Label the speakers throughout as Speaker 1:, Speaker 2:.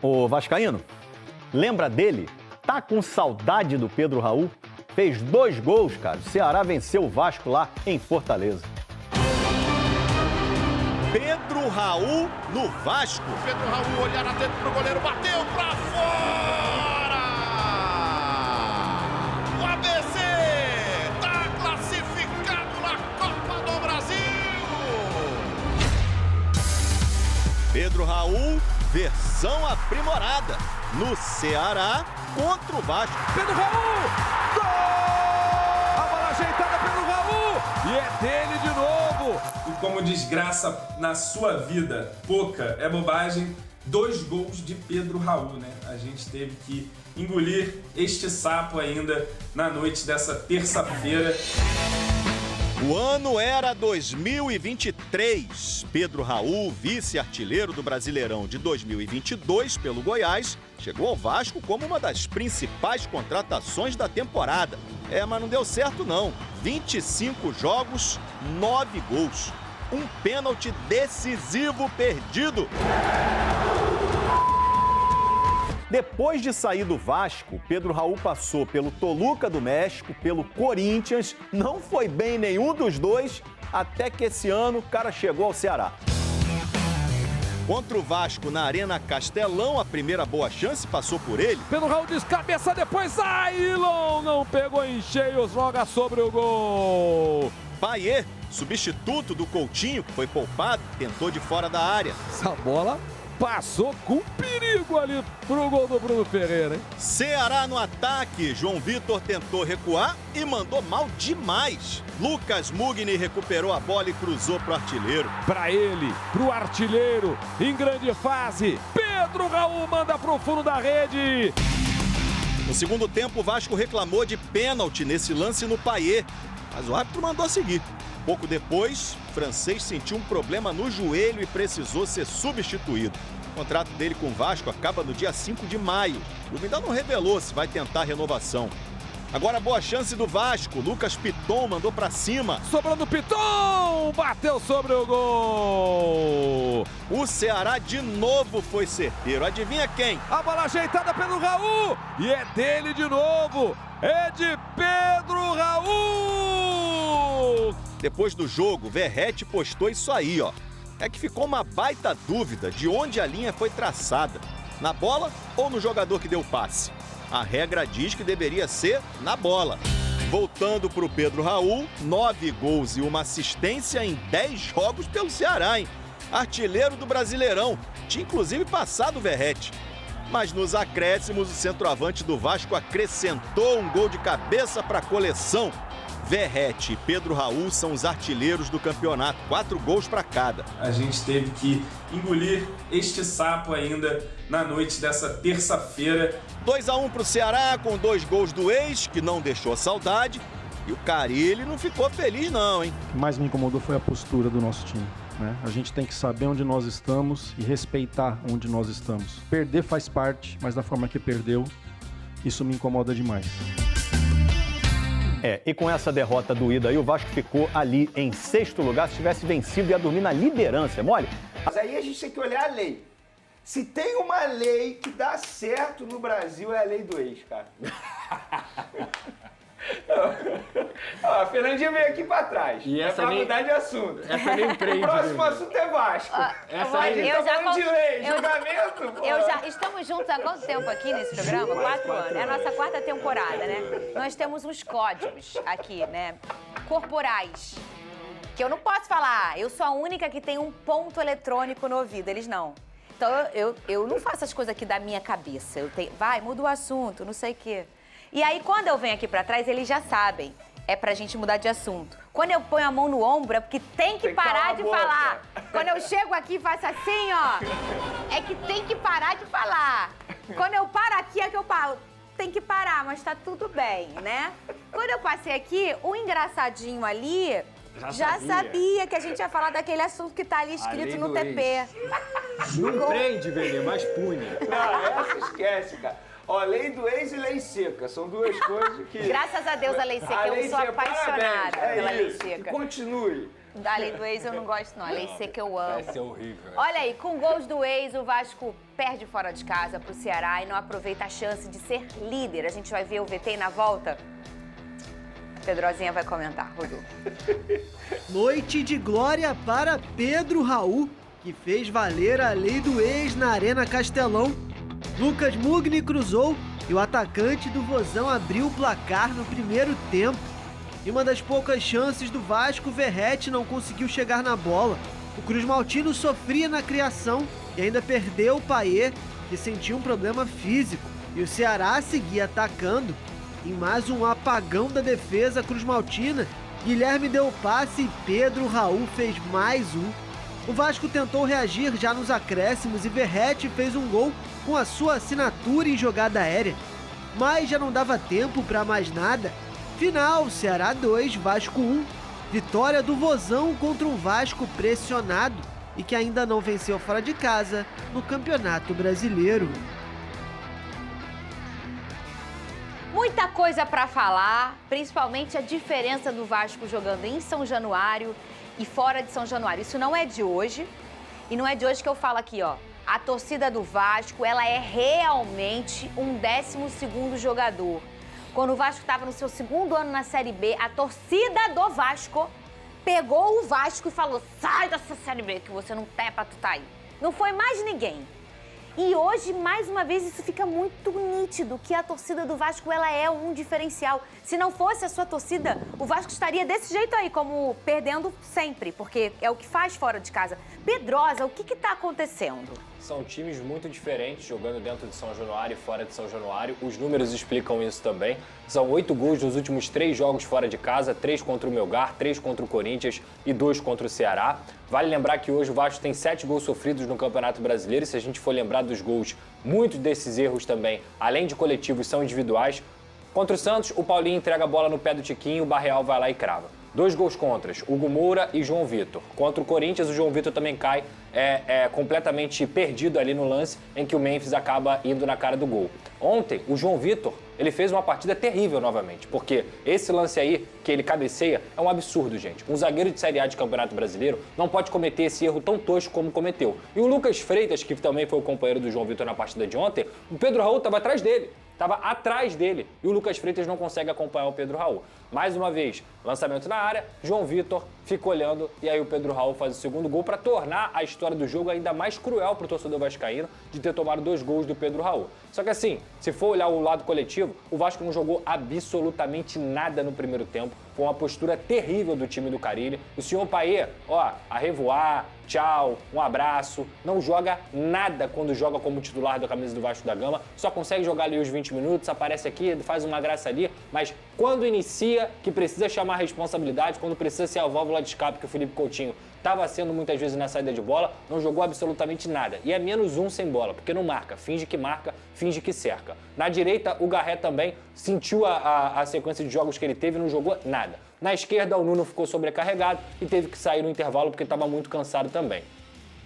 Speaker 1: Ô vascaíno, lembra dele? Tá com saudade do Pedro Raul? Fez 2 gols, cara. O Ceará venceu o Vasco lá em Fortaleza.
Speaker 2: Pedro Raul no Vasco.
Speaker 3: Pedro Raul olhar atento pro goleiro, bateu pra fora! O ABC tá classificado na Copa do Brasil!
Speaker 2: Pedro Raul, versão aprimorada. No Ceará contra o Vasco.
Speaker 4: Pedro Raul! Gol! A bola ajeitada pelo Raul! E é dele de novo!
Speaker 5: E como desgraça na sua vida, pouca é bobagem, 2 gols de Pedro Raul, né? A gente teve que engolir este sapo ainda na noite dessa terça-feira.
Speaker 2: O ano era 2023. Pedro Raul, vice-artilheiro do Brasileirão de 2022 pelo Goiás, chegou ao Vasco como uma das principais contratações da temporada. Mas não deu certo não. 25 jogos, 9 gols. Um pênalti decisivo perdido.
Speaker 1: Depois de sair do Vasco, Pedro Raul passou pelo Toluca do México, pelo Corinthians, não foi bem em nenhum dos dois, até que esse ano o cara chegou ao Ceará.
Speaker 2: Contra o Vasco na Arena Castelão, a primeira boa chance passou por ele.
Speaker 4: Pedro Raul descabeça depois, Ailon não pegou em cheio, joga sobre o gol.
Speaker 2: Paier, substituto do Coutinho, que foi poupado, tentou de fora da área.
Speaker 4: Essa bola passou com perigo ali pro gol do Bruno Ferreira, hein?
Speaker 2: Ceará no ataque. João Vitor tentou recuar e mandou mal demais. Lucas Mugni recuperou a bola e cruzou pro artilheiro.
Speaker 4: Pra ele, pro artilheiro, em grande fase, Pedro Raul manda pro fundo da rede.
Speaker 2: No segundo tempo, o Vasco reclamou de pênalti nesse lance no Paier, mas o árbitro mandou seguir. Pouco depois, o francês sentiu um problema no joelho e precisou ser substituído. O contrato dele com o Vasco acaba no dia 5 de maio. O clube ainda não revelou se vai tentar a renovação. Agora, boa chance do Vasco. Lucas Piton mandou pra cima.
Speaker 4: Sobrando Piton, bateu sobre o gol.
Speaker 2: O Ceará de novo foi certeiro. Adivinha quem?
Speaker 4: A bola ajeitada pelo Raul e é dele de novo. É de Pedro Raul.
Speaker 2: Depois do jogo, Verratti postou isso aí, ó. É que ficou uma baita dúvida de onde a linha foi traçada. Na bola ou no jogador que deu o passe? A regra diz que deveria ser na bola. Voltando para o Pedro Raul, 9 gols e uma assistência em 10 jogos pelo Ceará, hein? Artilheiro do Brasileirão. Tinha inclusive passado o Verratti. Mas nos acréscimos, o centroavante do Vasco acrescentou um gol de cabeça para a coleção. Verratti e Pedro Raul são os artilheiros do campeonato, 4 gols para cada.
Speaker 5: A gente teve que engolir este sapo ainda na noite dessa terça-feira.
Speaker 2: 2-1 para o Ceará, com 2 gols do ex, que não deixou saudade. E o Carille não ficou feliz não, hein?
Speaker 6: O que mais me incomodou foi a postura do nosso time, né? A gente tem que saber onde nós estamos e respeitar onde nós estamos. Perder faz parte, mas da forma que perdeu, isso me incomoda demais.
Speaker 1: E com essa derrota doída aí, o Vasco ficou ali em 6º lugar. Se tivesse vencido, ia dormir na liderança, mole?
Speaker 7: Mas aí a gente tem que olhar a lei. Se tem uma lei que dá certo no Brasil, é a lei do ex, cara. A Fernandinha veio aqui pra trás.
Speaker 8: E essa
Speaker 7: pra mudar de assunto.
Speaker 8: Essa nem prende.
Speaker 7: O próximo assunto é Vasco.
Speaker 8: Essa
Speaker 7: A gente tá falando de lei,
Speaker 9: eu-
Speaker 7: julgamento. pô.
Speaker 9: Estamos juntos há quanto tempo aqui nesse programa? 4 anos. É a nossa 4ª temporada, né? Nós temos uns códigos aqui, né? Corporais. Que eu não posso falar. Eu sou a única que tem um ponto eletrônico no ouvido. Eles não. Então eu não faço as coisas aqui da minha cabeça. Vai, muda o assunto, não sei o quê. E aí, quando eu venho aqui pra trás, eles já sabem. É pra gente mudar de assunto. Quando eu ponho a mão no ombro, é porque tem que parar de falar. Quando eu chego aqui e faço assim, ó, é que tem que parar de falar. Quando eu paro aqui, é que eu paro. Tem que parar, mas tá tudo bem, né? Quando eu passei aqui, o engraçadinho ali já sabia que a gente ia falar daquele assunto que tá ali escrito no TP.
Speaker 8: Não prende, Vene, mas pune.
Speaker 7: Não, essa esquece, cara. Ó, lei do ex e lei seca. São duas coisas que...
Speaker 9: Graças a Deus a lei seca, eu sou apaixonada
Speaker 7: pela
Speaker 9: lei
Speaker 7: isso,
Speaker 9: seca.
Speaker 7: Continue.
Speaker 9: Da lei do ex eu não gosto, não. A lei seca eu amo.
Speaker 8: Vai ser horrível.
Speaker 9: Olha aí, com gols do ex, o Vasco perde fora de casa pro Ceará e não aproveita a chance de ser líder. A gente vai ver o VT na volta. Pedrozinha vai comentar, Rodolfo.
Speaker 10: Noite de glória para Pedro Raul, que fez valer a lei do ex na Arena Castelão. Lucas Mugni cruzou e o atacante do Vozão abriu o placar no primeiro tempo. Em uma das poucas chances do Vasco, o Verrete não conseguiu chegar na bola. O Cruz Maltino sofria na criação e ainda perdeu o Payet, que sentiu um problema físico. E o Ceará seguia atacando. Em mais um apagão da defesa Cruz Maltina, Guilherme deu o passe e Pedro Raul fez mais um. O Vasco tentou reagir já nos acréscimos e Verrete fez um gol com a sua assinatura em jogada aérea. Mas já não dava tempo para mais nada. Final, Ceará 2, Vasco 1. Vitória do Vozão contra um Vasco pressionado e que ainda não venceu fora de casa no Campeonato Brasileiro.
Speaker 9: Muita coisa para falar, principalmente a diferença do Vasco jogando em São Januário e fora de São Januário. Isso não é de hoje, e não é de hoje que eu falo aqui, ó. A torcida do Vasco, ela é realmente um 12º jogador. Quando o Vasco estava no seu segundo ano na Série B, a torcida do Vasco pegou o Vasco e falou: sai dessa Série B que você não tem pra tu tá aí. Não foi mais ninguém. E hoje, mais uma vez, isso fica muito nítido, que a torcida do Vasco, ela é um diferencial. Se não fosse a sua torcida, o Vasco estaria desse jeito aí, como perdendo sempre, porque é o que faz fora de casa. Pedrosa, o que tá acontecendo?
Speaker 8: São times muito diferentes, jogando dentro de São Januário e fora de São Januário. Os números explicam isso também. São 8 gols nos últimos 3 jogos fora de casa, 3 contra o Melgar, 3 contra o Corinthians e 2 contra o Ceará. Vale lembrar que hoje o Vasco tem 7 gols sofridos no Campeonato Brasileiro. E se a gente for lembrar dos gols, muitos desses erros também, além de coletivos, são individuais. Contra o Santos, o Paulinho entrega a bola no pé do Tiquinho, o Barreal vai lá e crava. 2 gols contras, Hugo Moura e João Vitor. Contra o Corinthians, o João Vitor também cai completamente perdido ali no lance em que o Memphis acaba indo na cara do gol. Ontem, o João Vitor, ele fez uma partida terrível novamente, porque esse lance aí, que ele cabeceia, é um absurdo, gente. Um zagueiro de Série A de Campeonato Brasileiro não pode cometer esse erro tão tosco como cometeu. E o Lucas Freitas, que também foi o companheiro do João Vitor na partida de ontem, o Pedro Raul estava atrás dele. Estava atrás dele e o Lucas Freitas não consegue acompanhar o Pedro Raul. Mais uma vez, lançamento na área, João Vitor fica olhando e aí o Pedro Raul faz o segundo gol para tornar a história do jogo ainda mais cruel para o torcedor vascaíno de ter tomado 2 gols do Pedro Raul. Só que assim, se for olhar o lado coletivo, o Vasco não jogou absolutamente nada no primeiro tempo. Foi uma postura terrível do time do Carille. O senhor Payet, ó, a revoar, tchau, um abraço. Não joga nada quando joga como titular da camisa do Vasco da Gama. Só consegue jogar ali os 20 minutos, aparece aqui, faz uma graça ali. Mas quando inicia, que precisa chamar a responsabilidade, quando precisa ser a válvula de escape que o Felipe Coutinho estava sendo muitas vezes na saída de bola, não jogou absolutamente nada. E é -1 sem bola, porque não marca, finge que cerca. Na direita, o Garré também sentiu a sequência de jogos que ele teve e não jogou nada. Na esquerda, o Nuno ficou sobrecarregado e teve que sair no intervalo porque estava muito cansado também.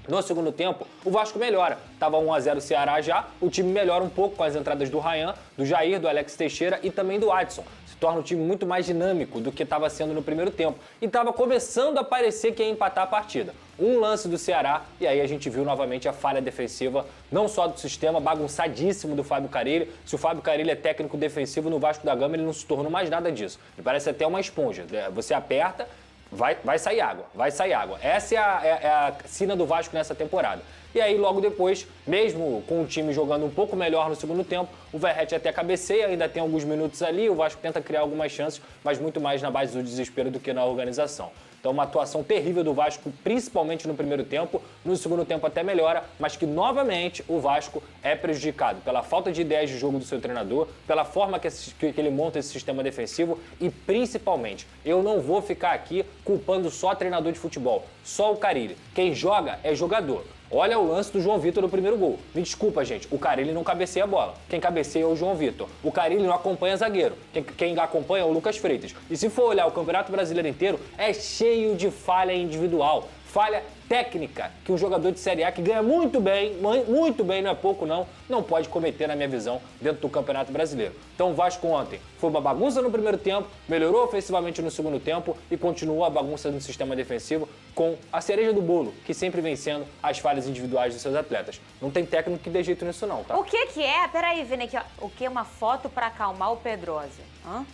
Speaker 8: No segundo tempo, o Vasco melhora. Estava 1-0 Ceará já, o time melhora um pouco com as entradas do Ryan, do Jair, do Alex Teixeira e também do Adson. Se torna um time muito mais dinâmico do que estava sendo no primeiro tempo. E estava começando a parecer que ia empatar a partida. Um lance do Ceará e aí a gente viu novamente a falha defensiva, não só do sistema bagunçadíssimo do Fábio Carille. Se o Fábio Carille é técnico defensivo no Vasco da Gama, ele não se tornou mais nada disso. Ele parece até uma esponja. Você aperta, vai sair água, vai sair água. Essa é a sina do Vasco nessa temporada. E aí, logo depois, mesmo com o time jogando um pouco melhor no segundo tempo, o Verrete até cabeceia, ainda tem alguns minutos ali, o Vasco tenta criar algumas chances, mas muito mais na base do desespero do que na organização. Então, uma atuação terrível do Vasco, principalmente no primeiro tempo. No segundo tempo até melhora, mas que, novamente, o Vasco é prejudicado pela falta de ideias de jogo do seu treinador, pela forma que ele monta esse sistema defensivo e, principalmente, eu não vou ficar aqui culpando só treinador de futebol, só o Carille. Quem joga é jogador. Olha o lance do João Vitor no primeiro gol. Me desculpa, gente, o Carille não cabeceia a bola. Quem cabeceia é o João Vitor. O Carille não acompanha zagueiro. Quem acompanha é o Lucas Freitas. E se for olhar o Campeonato Brasileiro inteiro, é cheio de falha individual. falha técnica que um jogador de Série A que ganha muito bem, não é pouco não pode cometer, na minha visão, dentro do Campeonato Brasileiro. Então o Vasco ontem foi uma bagunça no primeiro tempo, melhorou ofensivamente no segundo tempo e continuou a bagunça no sistema defensivo com a cereja do bolo, que sempre vem sendo as falhas individuais dos seus atletas. Não tem técnico que dê jeito nisso não, tá?
Speaker 9: O que é? Peraí, Vini, aqui, ó. O que é uma foto pra acalmar o Pedrosa? Hã?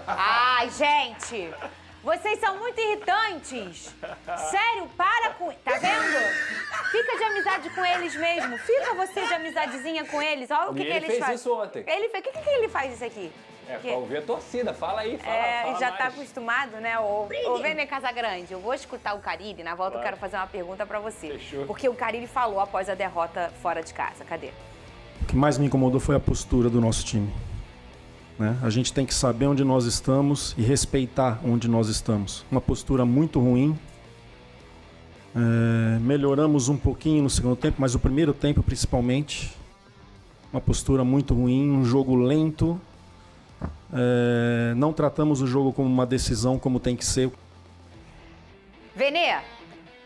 Speaker 9: Ai, gente! Vocês são muito irritantes. Sério, para com... Tá vendo? Fica de amizade com eles mesmo. Fica você de amizadezinha com eles. Olha o que eles fazem.
Speaker 8: Ele fez isso ontem.
Speaker 9: Ele fez... O que ele faz isso aqui?
Speaker 8: Pra ouvir a torcida. Fala aí, fala
Speaker 9: já
Speaker 8: mais.
Speaker 9: tá acostumado, né? Ô Vene Casagrande, eu vou escutar o Carille. Na volta eu quero fazer uma pergunta pra você.
Speaker 8: Fechou.
Speaker 9: Porque o Carille falou após a derrota fora de casa. Cadê?
Speaker 6: O que mais me incomodou foi a postura do nosso time. Né? A gente tem que saber onde nós estamos e respeitar onde nós estamos. Uma postura muito ruim. Melhoramos um pouquinho no segundo tempo, mas o primeiro tempo principalmente. Uma postura muito ruim, um jogo lento. Não tratamos o jogo como uma decisão, como tem que ser.
Speaker 9: Venê,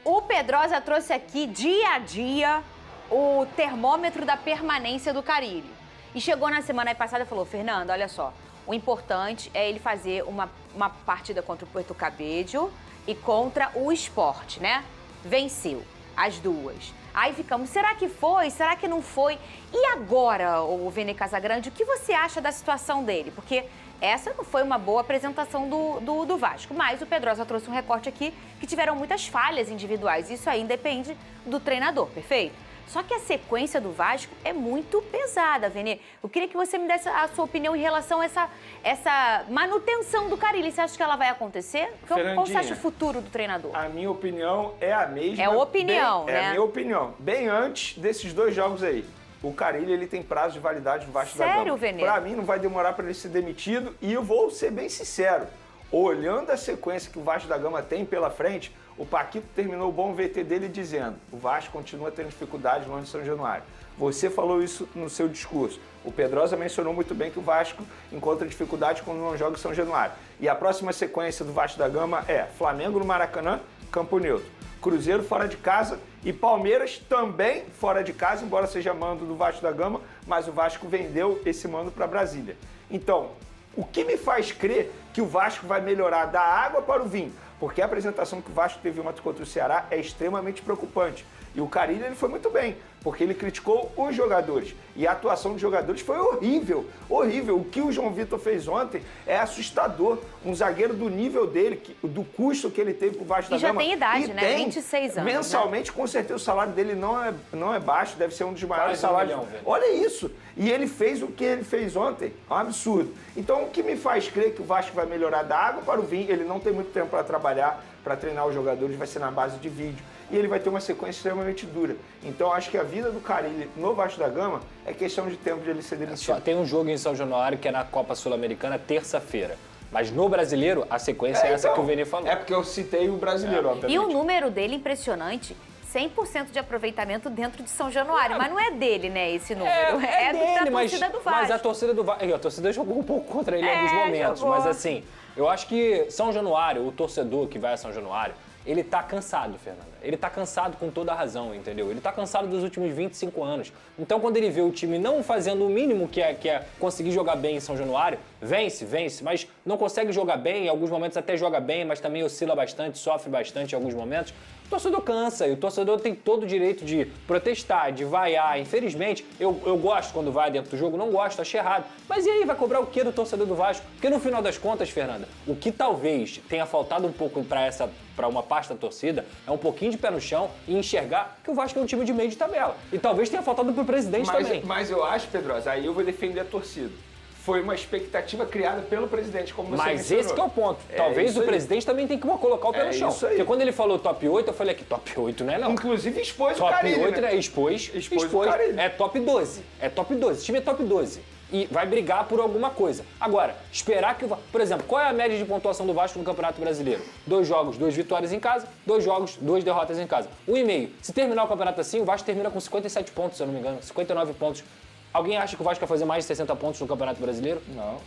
Speaker 9: o Pedrosa trouxe aqui dia a dia o termômetro da permanência do Carille. E chegou na semana passada e falou, Fernando, olha só, o importante é ele fazer uma partida contra o Puerto Cabello e contra o Sport, né? Venceu as duas. Aí ficamos, será que foi? Será que não foi? E agora, o Vene Casagrande, o que você acha da situação dele? Porque essa não foi uma boa apresentação do Vasco, mas o Pedrosa trouxe um recorte aqui que tiveram muitas falhas individuais. Isso aí depende do treinador, perfeito? Só que a sequência do Vasco é muito pesada, Vene. Eu queria que você me desse a sua opinião em relação a essa manutenção do Carille. Você acha que ela vai acontecer? Qual você acha o futuro do treinador?
Speaker 7: A minha opinião é a mesma.
Speaker 9: É opinião, né?
Speaker 7: É a minha opinião. Bem antes desses dois jogos aí. O Carille, ele tem prazo de validade no Vasco da Gama.
Speaker 9: Sério, Vene?
Speaker 7: Pra mim, não vai demorar para ele ser demitido. E eu vou ser bem sincero. Olhando a sequência que o Vasco da Gama tem pela frente, o Paquito terminou o bom VT dele dizendo: o Vasco continua tendo dificuldades longe de São Januário. Você falou isso no seu discurso. O Pedrosa mencionou muito bem que o Vasco encontra dificuldades quando não joga em São Januário. E a próxima sequência do Vasco da Gama é Flamengo no Maracanã, Campo Neutro. Cruzeiro fora de casa e Palmeiras também fora de casa, embora seja mando do Vasco da Gama, mas o Vasco vendeu esse mando para Brasília. Então, o que me faz crer que o Vasco vai melhorar da água para o vinho? Porque a apresentação que o Vasco teve ontem contra o Ceará é extremamente preocupante. E o Carille, ele foi muito bem, porque ele criticou os jogadores. E a atuação dos jogadores foi horrível, horrível. O que o João Vitor fez ontem é assustador. Um zagueiro do nível dele, do custo que ele teve pro Vasco da Gama.
Speaker 9: E já tem idade, né? 26 anos.
Speaker 7: Mensalmente, né? Com certeza, o salário dele não é baixo, deve ser um dos maiores salários. Olha isso. E ele fez o que ele fez ontem. É um absurdo. Então, o que me faz crer que o Vasco vai melhorar da água para o vinho, ele não tem muito tempo para trabalhar, para treinar os jogadores, vai ser na base de vídeo. E ele vai ter uma sequência extremamente dura. Então, acho que a vida do Carille no Vasco da Gama é questão de tempo de ele ser demitido.
Speaker 8: Tem um jogo em São Januário que é na Copa Sul-Americana, terça-feira. Mas no Brasileiro, a sequência é essa que o Vene falou.
Speaker 7: É porque eu citei o Brasileiro, obviamente.
Speaker 9: E o número dele, impressionante, 100% de aproveitamento dentro de São Januário. Mas não é dele, né, esse número. É da torcida do Vasco.
Speaker 8: Mas a torcida do Vasco... A torcida jogou um pouco contra ele em alguns momentos.
Speaker 9: Jogou.
Speaker 8: Mas assim, eu acho que São Januário, o torcedor que vai a São Januário, ele tá cansado, Fernanda. Ele tá cansado com toda a razão, entendeu? Ele tá cansado dos últimos 25 anos. Então, quando ele vê o time não fazendo o mínimo que é conseguir jogar bem em São Januário, vence, mas não consegue jogar bem, em alguns momentos até joga bem, mas também oscila bastante, sofre bastante em alguns momentos. O torcedor cansa e o torcedor tem todo o direito de protestar, de vaiar. Infelizmente, eu gosto quando vai dentro do jogo, não gosto, acho errado. Mas e aí, vai cobrar o quê do torcedor do Vasco? Porque no final das contas, Fernanda, o que talvez tenha faltado um pouco para uma parte da torcida é um pouquinho de pé no chão e enxergar que o Vasco é um time de meio de tabela. E talvez tenha faltado pro presidente também.
Speaker 7: Mas eu acho, Pedrosa, aí eu vou defender a torcida. Foi uma expectativa criada pelo presidente, como você
Speaker 8: Mas
Speaker 7: mencionou.
Speaker 8: esse que é o ponto. Talvez o presidente também tenha que colocar o pé no chão.
Speaker 7: Isso aí.
Speaker 8: Porque quando ele falou top 8, eu falei que top 8 não é não.
Speaker 7: Inclusive expôs
Speaker 8: top
Speaker 7: o Carille,
Speaker 8: 8,
Speaker 7: né?
Speaker 8: Expôs
Speaker 7: o Carille.
Speaker 8: É top 12. É top 12. O time é top 12. E vai brigar por alguma coisa. Agora, esperar que... Por exemplo, qual é a média de pontuação do Vasco no Campeonato Brasileiro? 2 jogos, 2 vitórias em casa. 2 jogos, 2 derrotas em casa. 1,5. Se terminar o campeonato assim, o Vasco termina com 57 pontos, se eu não me engano. 59 pontos. Alguém acha que o Vasco vai fazer mais de 60 pontos no Campeonato Brasileiro?
Speaker 7: Não.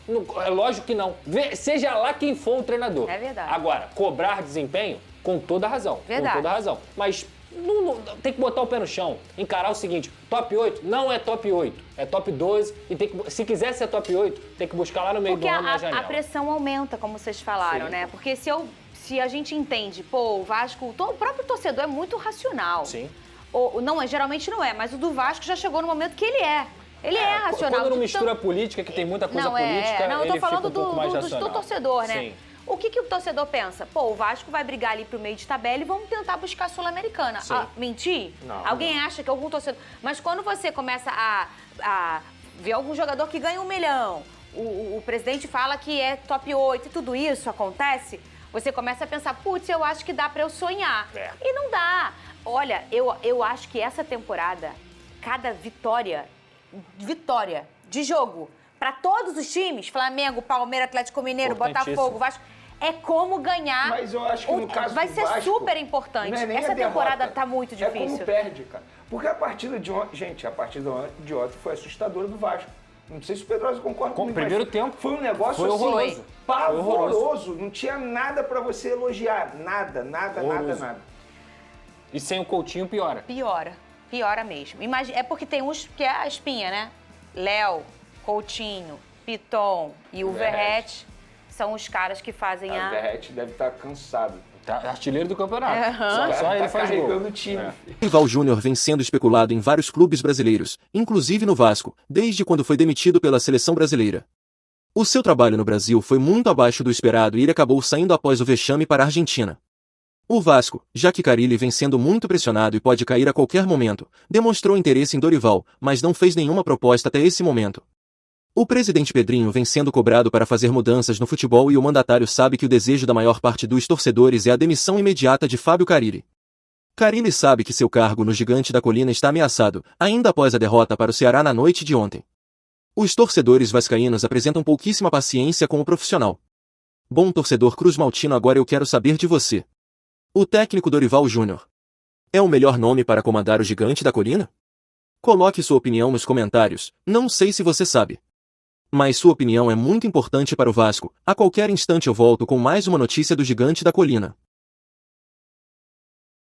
Speaker 8: É lógico que não. Seja lá quem for o treinador.
Speaker 9: É verdade.
Speaker 8: Agora, cobrar desempenho, Com toda a razão.
Speaker 9: Verdade.
Speaker 8: Com toda a razão. Mas tem que botar o pé no chão. Encarar o seguinte, top 8 não é top 8, é top 12. E se quiser ser top 8, tem que buscar lá no meio do ano na janela.
Speaker 9: A pressão aumenta, como vocês falaram, né? Porque se a gente entende, pô, o Vasco, o próprio torcedor é muito racional.
Speaker 8: Sim.
Speaker 9: Não, geralmente não é, mas o do Vasco já chegou no momento que ele é. Ele é racional.
Speaker 8: Quando não mistura política, que tem muita coisa política,
Speaker 9: Não, eu tô falando
Speaker 8: um pouco mais
Speaker 9: do torcedor, né?
Speaker 8: Sim.
Speaker 9: O que o torcedor pensa? Pô, o Vasco vai brigar ali pro meio de tabela e vamos tentar buscar a Sul-Americana. Mentir?
Speaker 8: Não,
Speaker 9: Alguém acha que algum torcedor... Mas quando você começa a ver algum jogador que ganha 1 milhão, o presidente fala que é top 8 e tudo isso acontece, você começa a pensar, putz, eu acho que dá pra eu sonhar. E não dá. Olha, eu acho que essa temporada, cada vitória de jogo, para todos os times, Flamengo, Palmeiras, Atlético Mineiro, Botafogo, Vasco, é como ganhar.
Speaker 7: Mas eu acho que no caso
Speaker 9: vai
Speaker 7: do
Speaker 9: ser
Speaker 7: Vasco,
Speaker 9: super importante.
Speaker 7: não é nem
Speaker 9: Essa
Speaker 7: a derrota,
Speaker 9: temporada tá muito difícil.
Speaker 7: É como perde, cara. Porque a partida de ontem, gente, a partida de ontem foi assustadora do Vasco. Não sei se o Pedroso concorda comigo.
Speaker 8: Primeiro tempo.
Speaker 7: Foi um negócio
Speaker 8: foi horroroso.
Speaker 7: assim, pavoroso. Não tinha nada pra você elogiar. Nada.
Speaker 8: E sem o Coutinho piora.
Speaker 9: Piora mesmo. É porque tem uns que é a espinha, né? Léo, Coutinho, Piton e o Verratti são os caras que fazem
Speaker 7: O Verratti deve estar cansado.
Speaker 8: Tá artilheiro do campeonato. Só ele faz gol.
Speaker 7: O time.
Speaker 11: Dorival Júnior vem sendo especulado em vários clubes brasileiros, inclusive no Vasco, desde quando foi demitido pela seleção brasileira. O seu trabalho no Brasil foi muito abaixo do esperado e ele acabou saindo após o vexame para a Argentina. O Vasco, já que Carille vem sendo muito pressionado e pode cair a qualquer momento, demonstrou interesse em Dorival, mas não fez nenhuma proposta até esse momento. O presidente Pedrinho vem sendo cobrado para fazer mudanças no futebol e o mandatário sabe que o desejo da maior parte dos torcedores é a demissão imediata de Fábio Carille. Carille sabe que seu cargo no Gigante da Colina está ameaçado, ainda após a derrota para o Ceará na noite de ontem. Os torcedores vascaínos apresentam pouquíssima paciência com o profissional. Bom torcedor Cruz Maltino, agora eu quero saber de você. O técnico Dorival Júnior é o melhor nome para comandar o Gigante da Colina? Coloque sua opinião nos comentários, não sei se você sabe. Mas sua opinião é muito importante para o Vasco. A qualquer instante eu volto com mais uma notícia do Gigante da Colina.